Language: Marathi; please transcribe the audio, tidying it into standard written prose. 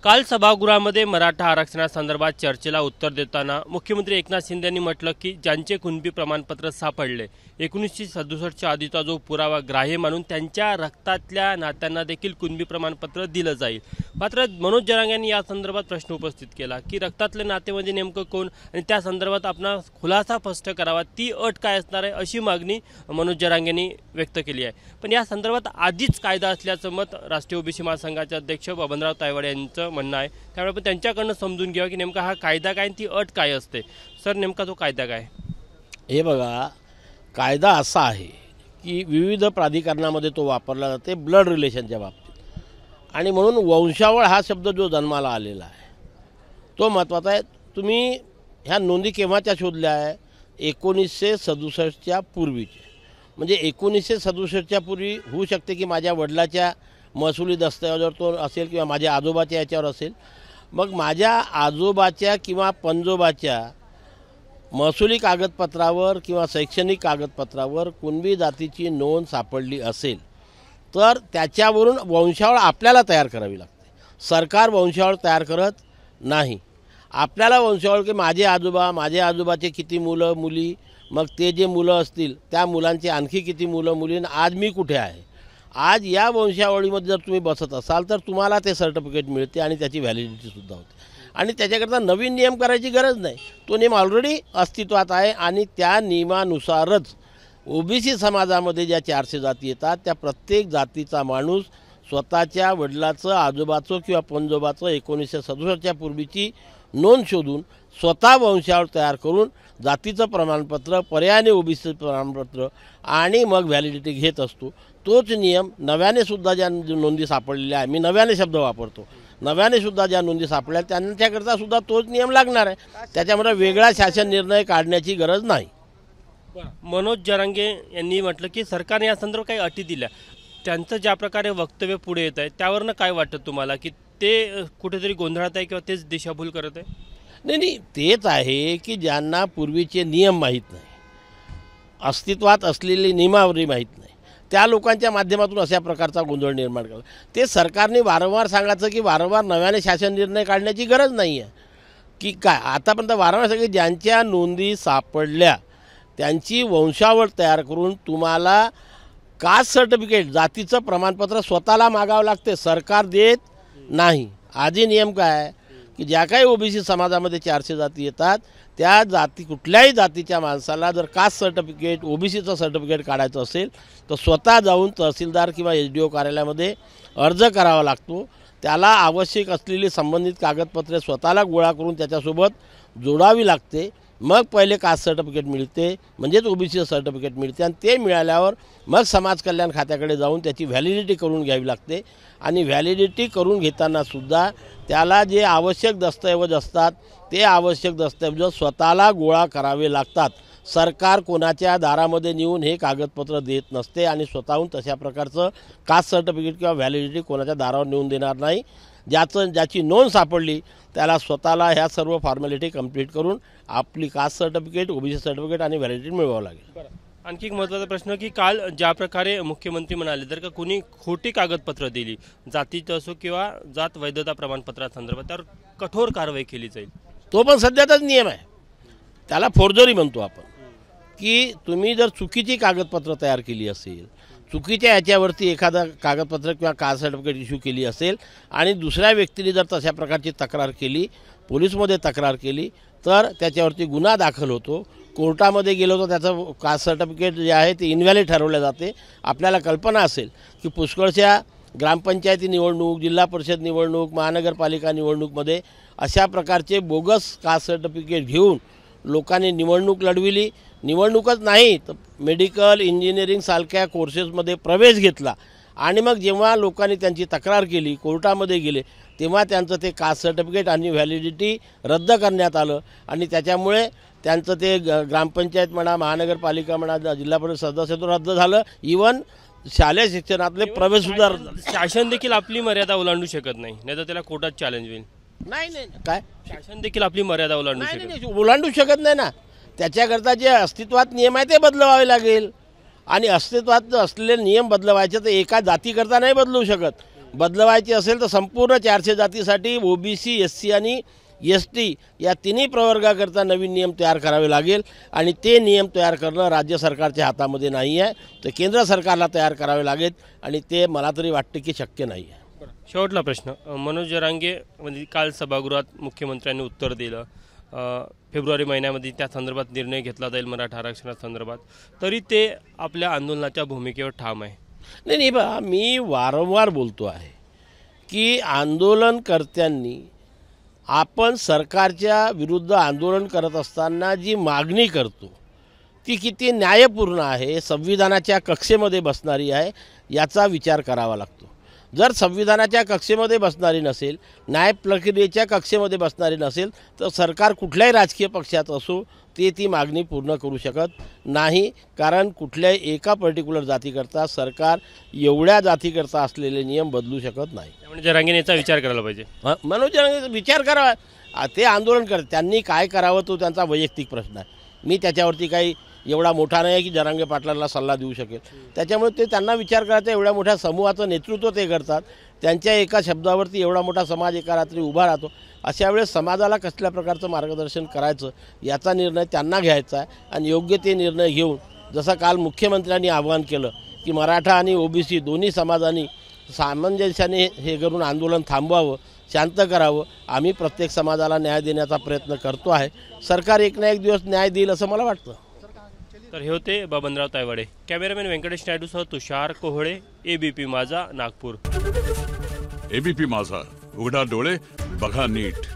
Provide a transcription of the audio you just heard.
काल सभागृहामध्ये मराठा आरक्षणासंदर्भात चर्चेला उत्तर देताना मुख्यमंत्री एकनाथ शिंदे यांनी म्हटलं की ज्यांचे कुणबी प्रमाणपत्र सापडले 1967च्या आधीचा जो पुरावा ग्राह्य मानून त्यांच्या रक्तातल्या नात्यांना देखील कुणबी प्रमाणपत्र दिलं जाईल। मात्र मनोज जरांगे यांनी या संदर्भात प्रश्न उपस्थित केला की रक्तातले नाते म्हणजे नेमकं कोण आणि त्या संदर्भात आपण खुलासा स्पष्ट करावा, ती अट काय असणार आहे अशी मागणी मनोज जरांगे यांनी व्यक्त केली आहे। पण या संदर्भात आधीच कायदा असल्याचं मत राष्ट्रीय ओबीसी महासंघाचे अध्यक्ष बबनराव तायवाडे यांचं म्हणणं आहे। त्यामुळे आपण त्यांच्याकडून समजून घ्यावं की नेमका हा कायदा काय आणि ती अट काय असते। सर, नेमका तो कायदा काय? हे बघा, कायदा असा आहे की विविध प्राधिकरणामध्ये तो वापरला जाते ब्लड रिलेशनच्या बाबतीत, आणि म्हणून वंशावळ हा शब्द जो जन्माला आलेला आहे तो महत्त्वाचा आहे। तुम्ही ह्या नोंदी केव्हाच्या शोधल्या आहे? 1967च्या पूर्वीचे, म्हणजे 1967च्या पूर्वी होऊ शकते की माझ्या वडिलाच्या महसुली दस्तऐवजावर तो असेल किंवा माझ्या आजोबाच्या याच्यावर असेल। मग माझ्या आजोबाच्या किंवा पणजोबाच्या महसुली कागदपत्रावर किंवा शैक्षणिक कागदपत्रावर कुणबी जातीची नोंद सापडली असेल तर त्याच्यावरून वंशावळ आपल्याला तयार करावी लागते। सरकार वंशावळ तयार करत नाही। आपल्याला वंशावळ की माझे आजोबा, माझ्या आजोबाचे किती मुलं मुली, मग ते जे मुलं असतील त्या मुलांचे आणखी किती मुलं मुली, आज मी कुठे आहे, आज या वंशावळीमध्ये जर तुम्ही बसत असाल तर तुम्हाला ते सर्टिफिकेट मिळते आणि त्याची व्हॅलिडिटीसुद्धा होते। आणि त्याच्याकरता नवीन नियम करायची गरज नाही, तो नियम ऑलरेडी अस्तित्वात आहे। आणि त्या नियमानुसारच ओबीसी समाजामध्ये ज्या 400 जाती येतात त्या प्रत्येक जातीचा माणूस स्वतःच्या वडिलाचं, आजोबाचं किंवा पणजोबाचं 1967च्या पूर्वीची नोंद शोधून स्वतः वंशावळ तयार करून जातीचं प्रमाणपत्र, पर्यायाने ओबीसी प्रमाणपत्र आणि मग व्हॅलिडिटी घेत असतो। तोच नियम नव्याने सुद्धा ज्या नोंदी सापडलेल्या आहे, मी नव्याने शब्द वापरतो, नव्याने सुद्धा ज्या नोंदी सापडल्या त्यांच्याकरता सुद्धा तोच नियम लागणार आहे। त्याच्यामुळे वेगळा शासन निर्णय काढण्याची गरज नाही। मनोज जरांगे यांनी म्हटलं की सरकारने या संदर्भात काही अटी दिल्या, त्यांचं ज्या प्रकारे वक्तव्य पुढे येत आहे त्यावरनं काय वाटतं तुम्हाला की ते कुठेतरी गोंधळात आहे किंवा तेच दिशाभूल करत आहे? नाही, तेच आहे की ज्यांना पूर्वीचे नियम माहीत नाही, अस्तित्वात असलेली नियमावली माहीत नाही, त्या लोकांच्या माध्यमातून अशा प्रकारचा गोंधळ निर्माण करतो। ते सरकारने वारंवार सांगायचं की वारंवार नव्याने शासन निर्णय काढण्याची गरज नाही आहे की काय। आतापर्यंत वारंवार सगळे ज्यांच्या नोंदी सापडल्या त्यांची वंशावळ तयार करून तुम्हाला कास्ट सर्टिफिकेट, जातीचं प्रमाणपत्र स्वतःला मागावं लागते, सरकार देत नाही। आधी नियम काय आहे की ज्या काही ओबीसी समाजामध्ये 400 जाती येतात त्या जाती, कुठल्याही जातीच्या माणसाला जर कास्ट सर्टिफिकेट, ओबीसीचं सर्टिफिकेट काढायचं असेल तर स्वतः जाऊन तहसीलदार किंवा एसडीओ कार्यालयामध्ये अर्ज करावा लागतो। त्याला आवश्यक असलेली संबंधित कागदपत्रे स्वतःला गोळा करून त्याच्यासोबत जोडावी लागते, मग पहिले कास्ट सर्टिफिकेट मिळते, म्हणजेच ओबीसी सर्टिफिकेट मिळते। आणि ते मिळाल्यावर मग समाज कल्याण खात्याकडे जाऊन त्याची व्हॅलिडिटी करून घ्यावी लागते। आणि व्हॅलिडिटी करून घेतानासुद्धा त्याला जे आवश्यक दस्तऐवज असतात ते आवश्यक दस्तऐवज स्वतःला गोळा करावे लागतात। सरकार कोणाच्या दारामध्ये नेऊन हे कागदपत्र देत नसते आणि स्वतःहून तशा प्रकारचं कास्ट सर्टिफिकेट किंवा व्हॅलिडिटी कोणाच्या दारावर नेऊन देणार नाही। ज्याची नोंद सापडली त्याला स्वतःला ह्या सर्व फॉर्मॅलिटी कंप्लीट करून आपली कास्ट सर्टिफिकेट, ओबीसी सर्टिफिकेट आणि व्हॅलिडिटी मिळवावं लागेल। आणखी एक महत्त्वाचा प्रश्न की काल ज्या प्रकारे मुख्यमंत्री म्हणाले जर का कोणी खोटी कागदपत्र दिली, जातीचं असो किंवा जात वैधता प्रमाणपत्रासंदर्भात, तर कठोर कारवाई केली जाईल। तो पण सध्याचाच नियम आहे, त्याला फोर्जरी म्हणतो आपण, की तुम्ही जर चुकीची कागदपत्र तयार केली असेल, चुकीच्या याच्यावरती एखादा कागदपत्र किंवा कास्ट सर्टिफिकेट इश्यू केली असेल आणि दुसऱ्या व्यक्तीने जर तशा प्रकारची तक्रार केली, पोलीसमध्ये तक्रार केली तर त्याच्यावरती गुन्हा दाखल होतो। कोर्टामध्ये गेलो तर त्याचं कास्ट सर्टिफिकेट जे आहे ते इनव्हॅलिड ठरवले जाते। आपल्याला कल्पना असेल की पुष्कळशा ग्रामपंचायती निवडणूक, जिल्हा परिषद निवडणूक, महानगरपालिका निवडणूकमध्ये अशा प्रकारचे बोगस कास्ट सर्टिफिकेट घेऊन लोकांनी निवडणूक लढविली। निवडणूकच नाही तर मेडिकल, इंजिनिअरिंग सारख्या कोर्सेसमध्ये प्रवेश घेतला आणि मग जेव्हा लोकांनी त्यांची तक्रार केली, कोर्टामध्ये गेले, तेव्हा त्यांचं ते कास्ट सर्टिफिकेट आणि व्हॅलिडिटी रद्द करण्यात आलं। आणि त्याच्यामुळे त्यांचं ते ग्रामपंचायत म्हणा, महानगरपालिका म्हणा, जिल्हा परिषद सदस्यत्व रद्द झालं, इवन शालेय शिक्षणातले प्रवेशसुद्धा रद्द झाले। शासन देखील आपली मर्यादा ओलांडू शकत नाही, नाही तर त्याला कोर्टात चॅलेंज होईल। नाही, काय शासन देखील आपली मर्यादा ओलांडू शकत नाही ना। त्याच्याकरता जे अस्तित्वात नियम आहे ते बदलवावे लागेल। आणि अस्तित्वात असलेले नियम बदलवायचे तर एका जातीकरता नाही बदलू शकत, बदलवायची असेल तर संपूर्ण 400 जातीसाठी ओबीसी, एससी आणि एसटी या तिन्ही प्रवर्गाकरता नवीन नियम तयार करावे लागेल आणि ते नियम तयार करणं राज्य सरकारच्या हातामध्ये नाही आहे, तर केंद्र सरकारला तयार करावे लागेल आणि ते मला तरी वाटते की शक्य नाही आहे. शेवटला प्रश्न, मनोज जरांगे म्हणजे काल सभागृहात मुख्यमंत्र्यांनी उत्तर दिलं, फेब्रुवारी महिन्यामध्ये त्या संदर्भात निर्णय घेतला जाईल मराठा आरक्षणासंदर्भात, तरी ते आपल्या आंदोलनाच्या भूमिकेवर ठाम आहे. नाही बा, मी वारंवार बोलतो आहे की आंदोलनकर्त्यांनी आपण सरकारच्या विरुद्ध आंदोलन करत असताना जी मागणी करतो ती किती न्यायपूर्ण आहे, संविधानाच्या कक्षेमध्ये बसणारी आहे याचा विचार करावा लागतो. जर संविधानाच्या कक्षेमध्ये बसणारी नसेल, न्याय प्रक्रियेच्या कक्षेमध्ये बसणारी नसेल, तर सरकार कुठल्याही राजकीय पक्षात असो ती मागणी पूर्ण करू शकत नाही. कारण कुठल्याही एका पर्टिक्युलर जातीकरता सरकार एवढ्या जातीकरता असलेले नियम बदलू शकत नाही. त्यामुळे जरांगेने याचा विचार करायला पाहिजे. मनोज जरांगे विचार करावा, ते आंदोलन करत त्यांनी काय करावं तो त्यांचा वैयक्तिक प्रश्न आहे. मी त्याच्यावरती काही एवढा मोठा नाही आहे की जरांगे पाटलांना सल्ला देऊ शकेल. त्याच्यामुळे ते त्यांना विचार करायचा. एवढ्या मोठ्या समूहाचं नेतृत्व ते करतात, त्यांच्या एका शब्दावरती एवढा मोठा समाज एका रात्री उभा राहतो. अशा वेळेस समाजाला कसल्या प्रकारचं मार्गदर्शन करायचं याचा निर्णय त्यांना घ्यायचा आहे आणि योग्य ते निर्णय घेऊन, जसं काल मुख्यमंत्र्यांनी आवाहन केलं की मराठा आणि ओबीसी दोन्ही समाजांनी सामंजस्याने हे करून आंदोलन थांबवावं, शांत करावं. आम्ही प्रत्येक समाजाला न्याय देण्याचा प्रयत्न करतो आहे. सरकार एक ना एक दिवस न्याय देईल असं मला वाटतं. तर हे होते बबनराव तायवाडे. कॅमेरामॅन व्यंकटेश नायडूसह तुषार कोहळे, एबीपी माझा, नागपूर. एबीपी माझा, उघडा डोळे बघा नीट.